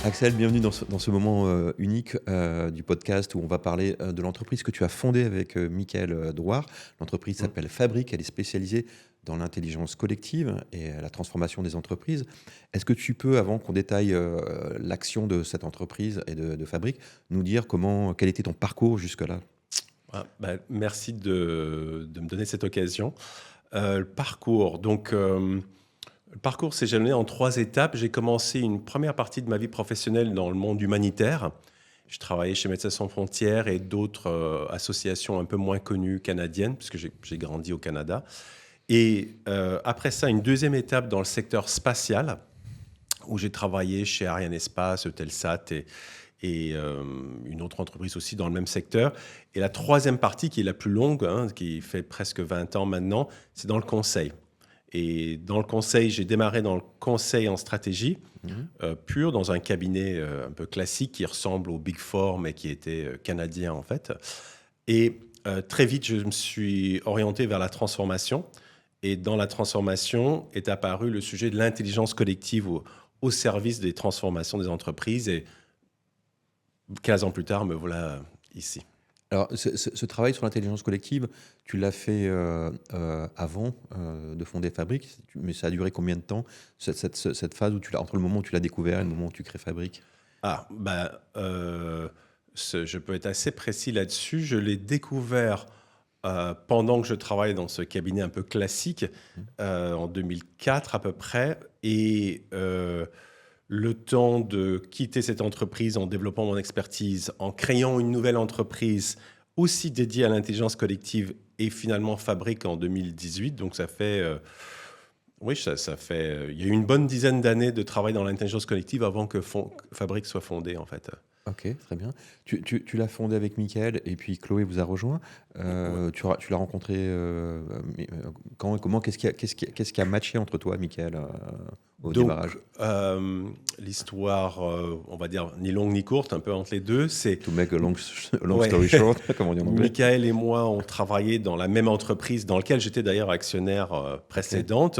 Axel, bienvenue dans ce moment unique du podcast où on va parler de l'entreprise que tu as fondée avec Michael Drouard. L'entreprise Mmh. s'appelle Fabric, elle est spécialisée dans l'intelligence collective et la transformation des entreprises. Est-ce que tu peux, avant qu'on détaille l'action de cette entreprise et de Fabric, nous dire quel était ton parcours jusque-là? Merci de me donner cette occasion. Le parcours, le parcours s'est jalonné en 3 étapes. J'ai commencé une première partie de ma vie professionnelle dans le monde humanitaire. Je travaillais chez Médecins sans frontières et d'autres associations un peu moins connues canadiennes, puisque j'ai grandi au Canada. Et après ça, une deuxième étape dans le secteur spatial, où j'ai travaillé chez Arianespace, Eutelsat et une autre entreprise aussi dans le même secteur. Et la troisième partie, qui est la plus longue, qui fait presque 20 ans maintenant, c'est dans le conseil. Et dans le conseil, j'ai démarré dans le conseil en stratégie Mhm. pur, dans un cabinet un peu classique qui ressemble au Big Four, mais qui était canadien en fait. Et très vite, je me suis orienté vers la transformation. Et dans la transformation est apparu le sujet de l'intelligence collective au service des transformations des entreprises. Et 15 ans plus tard, me voilà ici. Alors, ce travail sur l'intelligence collective, tu l'as fait avant de fonder Fabric, mais ça a duré combien de temps, cette phase entre le moment où tu l'as découvert et le moment où tu crées Fabric? Ah, je peux être assez précis là-dessus. Je l'ai découvert pendant que je travaillais dans ce cabinet un peu classique, en 2004 à peu près. Et le temps de quitter cette entreprise en développant mon expertise, en créant une nouvelle entreprise aussi dédiée à l'intelligence collective et finalement Fabric en 2018. Donc ça fait, oui, ça fait, il y a eu une bonne dizaine d'années de travail dans l'intelligence collective avant que Fabric soit fondé en fait. Ok, très bien. Tu l'as fondé avec Michael et puis Chloé vous a rejoint. Ouais. Tu l'as rencontré comment, qu'est-ce qui a matché entre toi et Michael au Donc, démarrage? l'histoire, on va dire, ni longue ni courte, un peu entre les deux, c'est... To make a long Ouais. story short, comme on dit en anglais. Michael et moi, on travaillait dans la même entreprise dans laquelle j'étais d'ailleurs actionnaire précédente.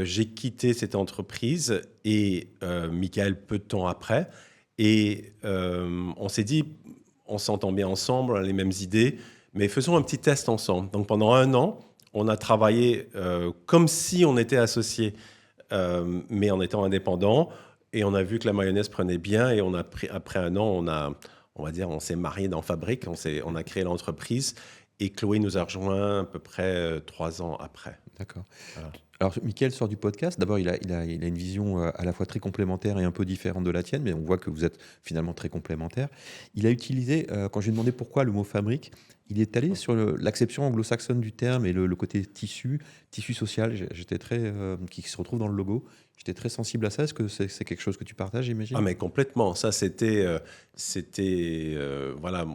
J'ai quitté cette entreprise et Michael peu de temps après. Et on s'est dit, on s'entend bien ensemble, on a les mêmes idées, mais faisons un petit test ensemble. Donc pendant 1 an, on a travaillé comme si on était associés, mais en étant indépendants. Et on a vu que la mayonnaise prenait bien et après 1 an, on va dire, on s'est mariés dans Fabric, on a créé l'entreprise et Chloé nous a rejoint à peu près 3 ans après. D'accord. Voilà. Alors, Mickaël sort du podcast. D'abord, il a une vision à la fois très complémentaire et un peu différente de la tienne, mais on voit que vous êtes finalement très complémentaires. Il a utilisé, quand je lui ai demandé pourquoi le mot fabrique, il est allé sur l'acception anglo-saxonne du terme et le côté tissu social, j'étais très, qui se retrouve dans le logo. J'étais très sensible à ça. Est-ce que c'est quelque chose que tu partages, Ah, j'imagine? mais complètement. Ça, voilà.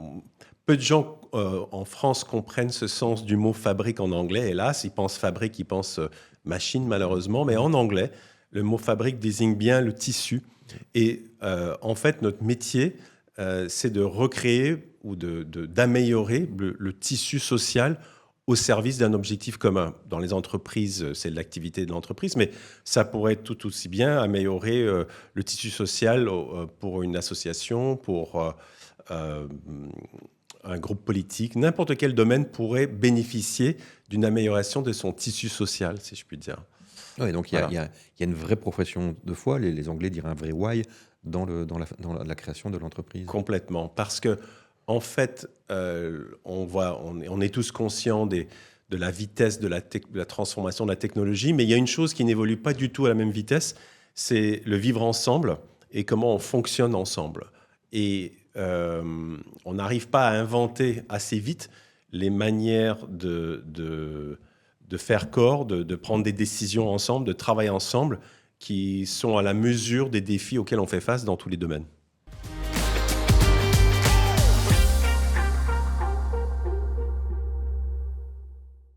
Peu de gens en France comprennent ce sens du mot fabrique en anglais. Hélas, ils pensent fabrique, ils pensent machine, malheureusement. Mais en anglais, le mot fabrique désigne bien le tissu. Et en fait, notre métier, c'est de recréer ou d'améliorer le tissu social au service d'un objectif commun. Dans les entreprises, c'est l'activité de l'entreprise, mais ça pourrait tout aussi bien améliorer le tissu social pour une association, pour euh, un groupe politique. N'importe quel domaine pourrait bénéficier d'une amélioration de son tissu social, si je puis dire. Oui, donc Voilà. il y a une vraie profession de foi, les Anglais diraient un vrai why, dans la création de l'entreprise. Complètement. Parce que, en fait, on est tous conscients de la vitesse de la transformation de la technologie, mais il y a une chose qui n'évolue pas du tout à la même vitesse, c'est le vivre ensemble et comment on fonctionne ensemble. Et on n'arrive pas à inventer assez vite les manières de faire corps, de prendre des décisions ensemble, de travailler ensemble, qui sont à la mesure des défis auxquels on fait face dans tous les domaines.